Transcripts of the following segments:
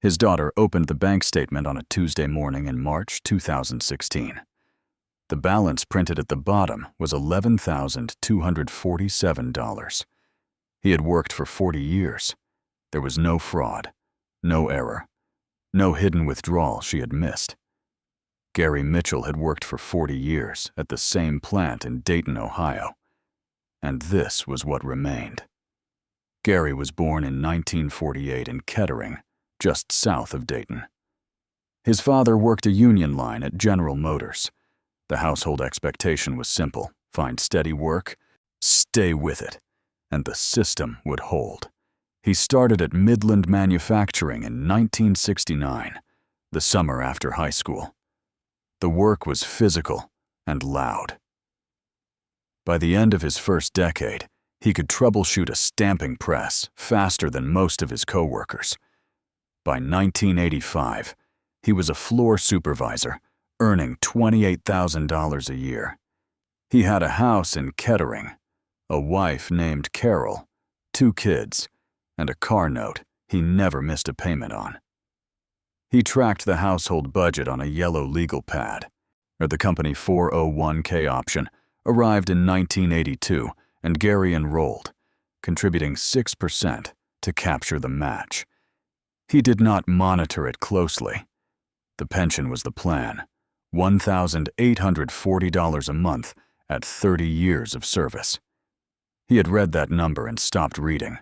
His daughter opened the bank statement on a Tuesday morning in March 2016. The balance printed at the bottom was $11,247. He had worked for 40 years. There was no fraud, no error, no hidden withdrawal she had missed. Gary Mitchell had worked for 40 years at the same plant in Dayton, Ohio. And this was what remained. Gary was born in 1948 in Kettering, just south of Dayton. His father worked a union line at General Motors. The household expectation was simple: find steady work, stay with it, and the system would hold. He started at Midland Manufacturing in 1969, the summer after high school. The work was physical and loud. By the end of his first decade, he could troubleshoot a stamping press faster than most of his coworkers. By 1985, he was a floor supervisor, earning $28,000 a year. He had a house in Kettering, a wife named Carol, 2 kids, and a car note he never missed a payment on. He tracked the household budget on a yellow legal pad. The company 401k option arrived in 1982, and Gary enrolled, contributing 6% to capture the match. He did not monitor it closely. The pension was the plan: $1,840 a month at 30 years of service. He had read that number and stopped reading.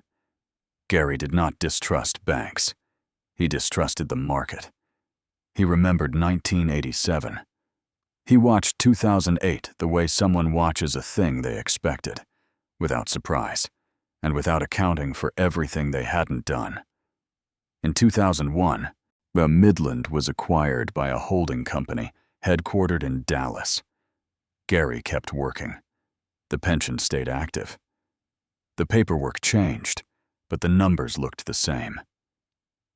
Gary did not distrust banks. He distrusted the market. He remembered 1987. He watched 2008 the way someone watches a thing they expected, without surprise, and without accounting for everything they hadn't done. In 2001, Midland was acquired by a holding company headquartered in Dallas. Gary kept working. The pension stayed active. The paperwork changed, but the numbers looked the same.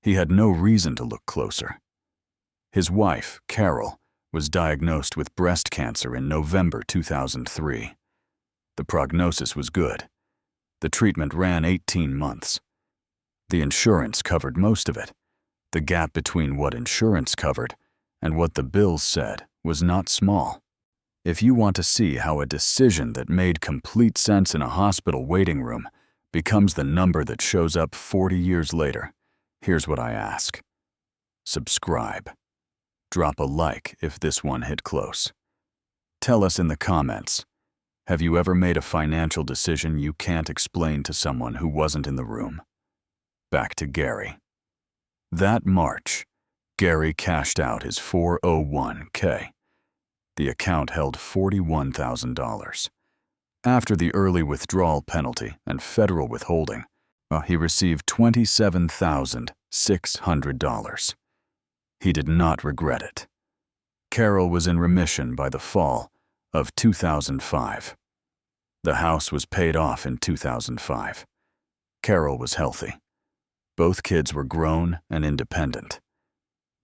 He had no reason to look closer. His wife, Carol, was diagnosed with breast cancer in November 2003. The prognosis was good. The treatment ran 18 months. The insurance covered most of it. The gap between what insurance covered and what the bills said was not small. If you want to see how a decision that made complete sense in a hospital waiting room becomes the number that shows up 40 years later, here's what I ask. Subscribe. Drop a like if this one hit close. Tell us in the comments, have you ever made a financial decision you can't explain to someone who wasn't in the room? Back to Gary. That March, Gary cashed out his 401k. The account held $41,000. After the early withdrawal penalty and federal withholding, he received $27,600. He did not regret it. Carol was in remission by the fall of 2005. The house was paid off in 2005. Carol was healthy. Both kids were grown and independent.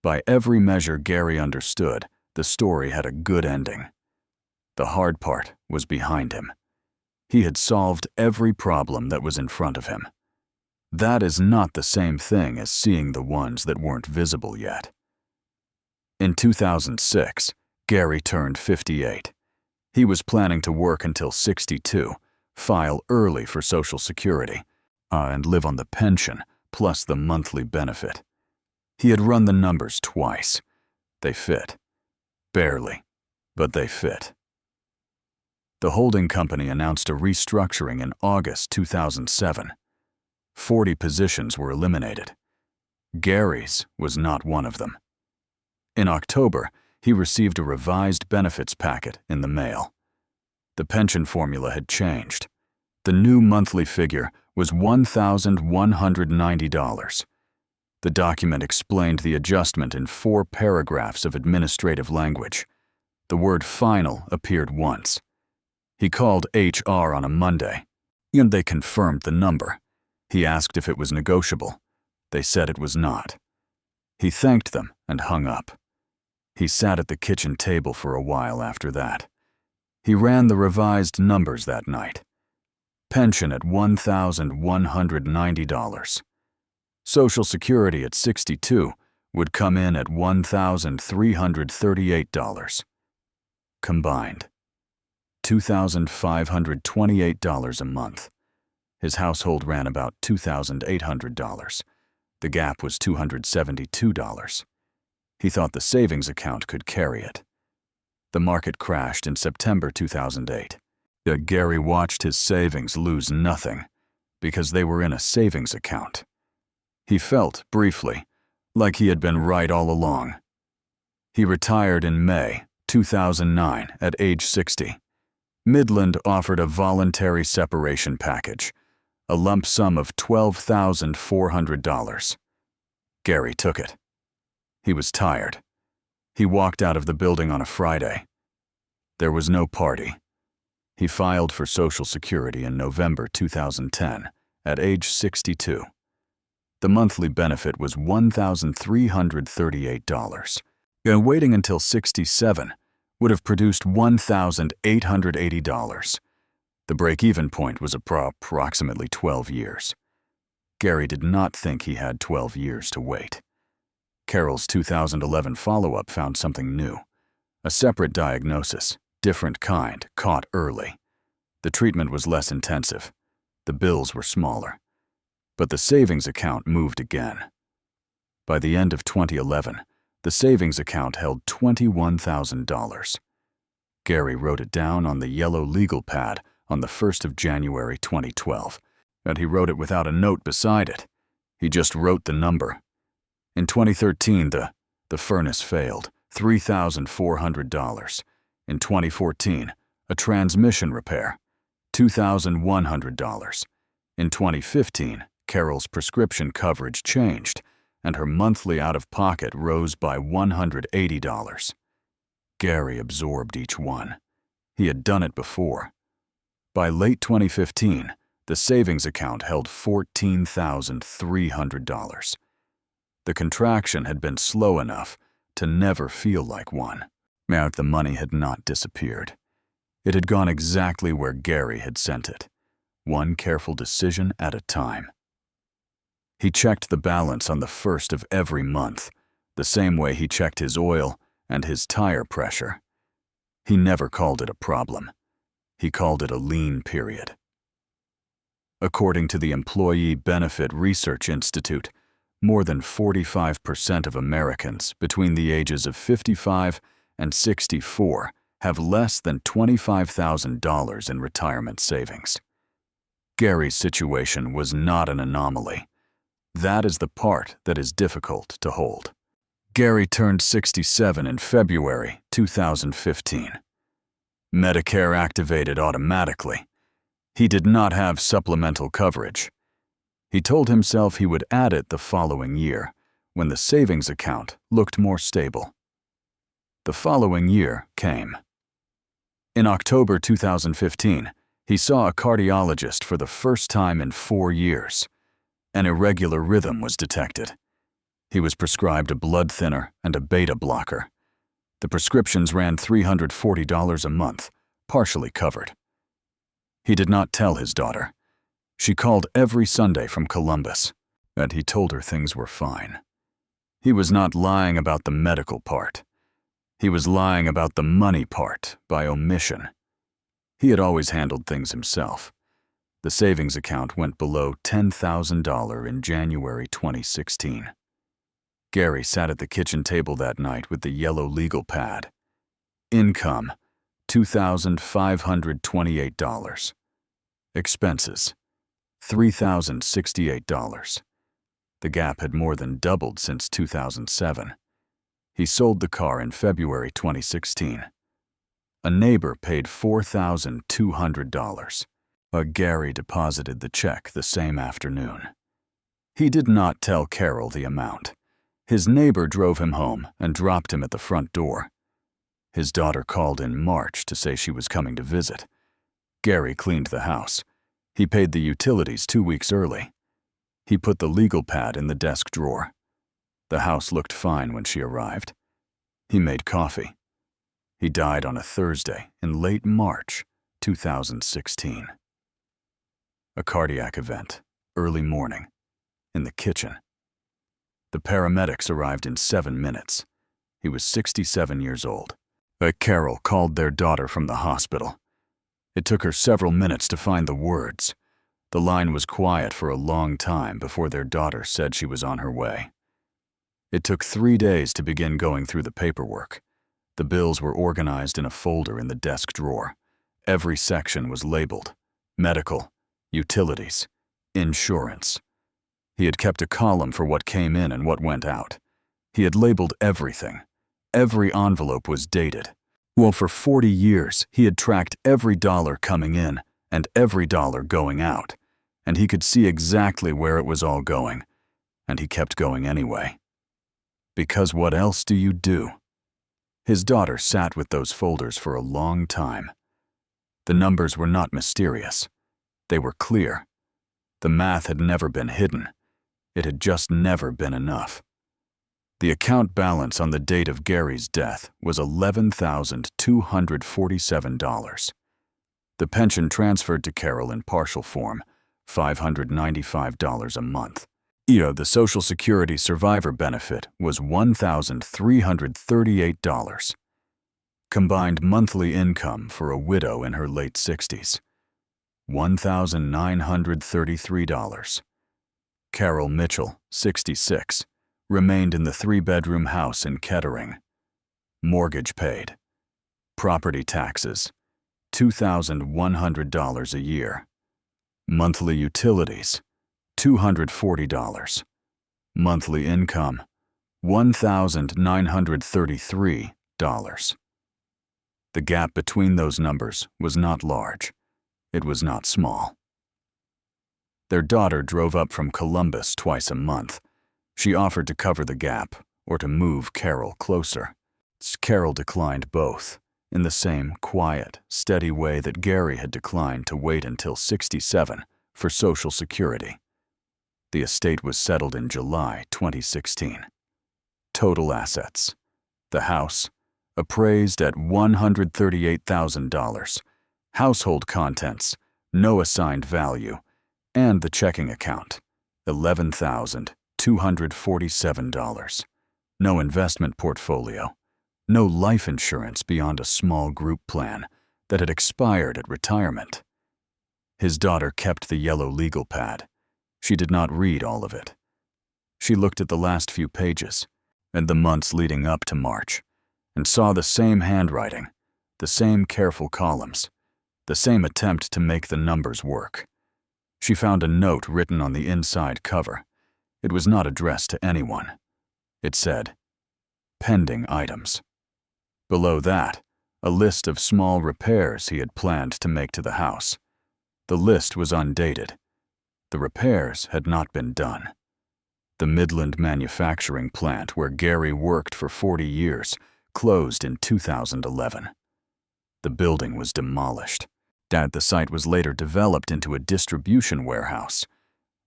By every measure Gary understood, the story had a good ending. The hard part was behind him. He had solved every problem that was in front of him. That is not the same thing as seeing the ones that weren't visible yet. In 2006, Gary turned 58. He was planning to work until 62, file early for Social Security, and live on the pension plus the monthly benefit. He had run the numbers twice. They fit. Barely, but they fit. The holding company announced a restructuring in August 2007. 40 positions were eliminated. Gary's was not one of them. In October, he received a revised benefits packet in the mail. The pension formula had changed. The new monthly figure was $1,190. The document explained the adjustment in 4 paragraphs of administrative language. The word final appeared once. He called HR on a Monday, and they confirmed the number. He asked if it was negotiable. They said it was not. He thanked them and hung up. He sat at the kitchen table for a while after that. He ran the revised numbers that night. Pension at $1,190. Social Security at 62 would come in at $1,338. Combined, $2,528 a month. His household ran about $2,800. The gap was $272. He thought the savings account could carry it. The market crashed in September 2008. Gary watched his savings lose nothing because they were in a savings account. He felt, briefly, like he had been right all along. He retired in May 2009 at age 60. Midland offered a voluntary separation package, a lump sum of $12,400. Gary took it. He was tired. He walked out of the building on a Friday. There was no party. He filed for Social Security in November 2010 at age 62. The monthly benefit was $1,338. Waiting until 67 would have produced $1,880. The break-even point was approximately 12 years. Gary did not think he had 12 years to wait. Carol's 2011 follow-up found something new. A separate diagnosis, different kind, caught early. The treatment was less intensive. The bills were smaller. But the savings account moved again. By the end of 2011, the savings account held $21,000. Gary wrote it down on the yellow legal pad on the 1st of January 2012, and he wrote it without a note beside it. He just wrote the number. In 2013, the furnace failed, $3,400. In 2014, a transmission repair, $2,100. In 2015, Carol's prescription coverage changed, and her monthly out-of-pocket rose by $180. Gary absorbed each one. He had done it before. By late 2015, the savings account held $14,300. The contraction had been slow enough to never feel like one. The money had not disappeared. It had gone exactly where Gary had sent it, one careful decision at a time. He checked the balance on the 1st of every month, the same way he checked his oil and his tire pressure. He never called it a problem. He called it a lean period. According to the Employee Benefit Research Institute, more than 45% of Americans between the ages of 55 and 64 have less than $25,000 in retirement savings. Gary's situation was not an anomaly. That is the part that is difficult to hold. Gary turned 67 in February 2015. Medicare activated automatically. He did not have supplemental coverage. He told himself he would add it the following year, when the savings account looked more stable. The following year came. In October 2015, he saw a cardiologist for the first time in 4 years. An irregular rhythm was detected. He was prescribed a blood thinner and a beta blocker. The prescriptions ran $340 a month, partially covered. He did not tell his daughter. She called every Sunday from Columbus, and he told her things were fine. He was not lying about the medical part. He was lying about the money part by omission. He had always handled things himself. The savings account went below $10,000 in January 2016. Gary sat at the kitchen table that night with the yellow legal pad. Income, $2,528. Expenses, $3,068. The gap had more than doubled since 2007. He sold the car in February 2016. A neighbor paid $4,200. Gary deposited the check the same afternoon. He did not tell Carol the amount. His neighbor drove him home and dropped him at the front door. His daughter called in March to say she was coming to visit. Gary cleaned the house. He paid the utilities 2 weeks early. He put the legal pad in the desk drawer. The house looked fine when she arrived. He made coffee. He died on a Thursday in late March 2016. A cardiac event, early morning, in the kitchen. The paramedics arrived in 7 minutes. He was 67 years old. Carol called their daughter from the hospital. It took her several minutes to find the words. The line was quiet for a long time before their daughter said she was on her way. It took 3 days to begin going through the paperwork. The bills were organized in a folder in the desk drawer. Every section was labeled: medical, utilities, insurance. He had kept a column for what came in and what went out. He had labeled everything. Every envelope was dated. Well, for 40 years, he had tracked every dollar coming in and every dollar going out, and he could see exactly where it was all going, and he kept going anyway. Because what else do you do? His daughter sat with those folders for a long time. The numbers were not mysterious. They were clear. The math had never been hidden. It had just never been enough. The account balance on the date of Gary's death was $11,247. The pension transferred to Carol in partial form, $595 a month. The Social Security survivor benefit was $1,338. Combined monthly income for a widow in her late 60s, $1,933. Carol Mitchell, 66, remained in the 3-bedroom house in Kettering. Mortgage paid. Property taxes, $2,100 a year. Monthly utilities, $240. Monthly income, $1,933. The gap between those numbers was not large. It was not small. Their daughter drove up from Columbus twice a month. She offered to cover the gap or to move Carol closer. Carol declined both, in the same quiet, steady way that Gary had declined to wait until 67 for Social Security. The estate was settled in July 2016. Total assets: the house, appraised at $138,000, household contents, no assigned value, and the checking account, $11,247. No investment portfolio, no life insurance beyond a small group plan that had expired at retirement. His daughter kept the yellow legal pad. She did not read all of it. She looked at the last few pages and the months leading up to March and saw the same handwriting, the same careful columns, the same attempt to make the numbers work. She found a note written on the inside cover. It was not addressed to anyone. It said, "Pending items." Below that, a list of small repairs he had planned to make to the house. The list was undated. The repairs had not been done. The Midland manufacturing plant where Gary worked for 40 years closed in 2011. The building was demolished. The site was later developed into a distribution warehouse.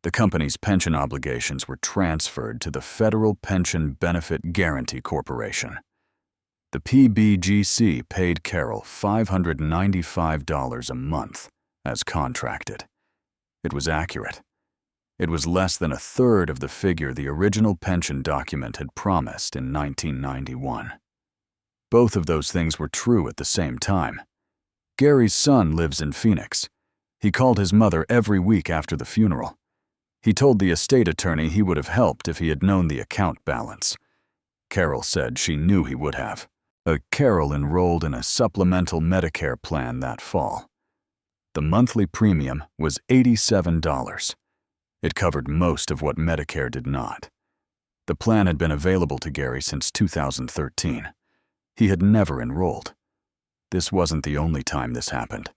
The company's pension obligations were transferred to the Federal Pension Benefit Guaranty Corporation. The PBGC paid Carol $595 a month, as contracted. It was accurate. It was less than a third of the figure the original pension document had promised in 1991. Both of those things were true at the same time. Gary's son lives in Phoenix. He called his mother every week after the funeral. He told the estate attorney he would have helped if he had known the account balance. Carol said she knew he would have. Carol enrolled in a supplemental Medicare plan that fall. The monthly premium was $87. It covered most of what Medicare did not. The plan had been available to Gary since 2013. He had never enrolled. This wasn't the only time this happened.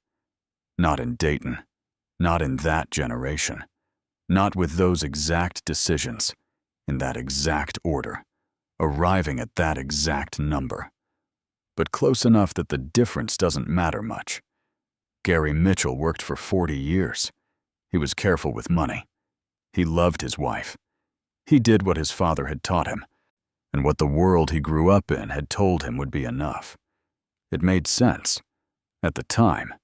Not in Dayton. Not in that generation. Not with those exact decisions, in that exact order, arriving at that exact number. But close enough that the difference doesn't matter much. Gary Mitchell worked for 40 years. He was careful with money. He loved his wife. He did what his father had taught him, and what the world he grew up in had told him would be enough. It made sense. At the time,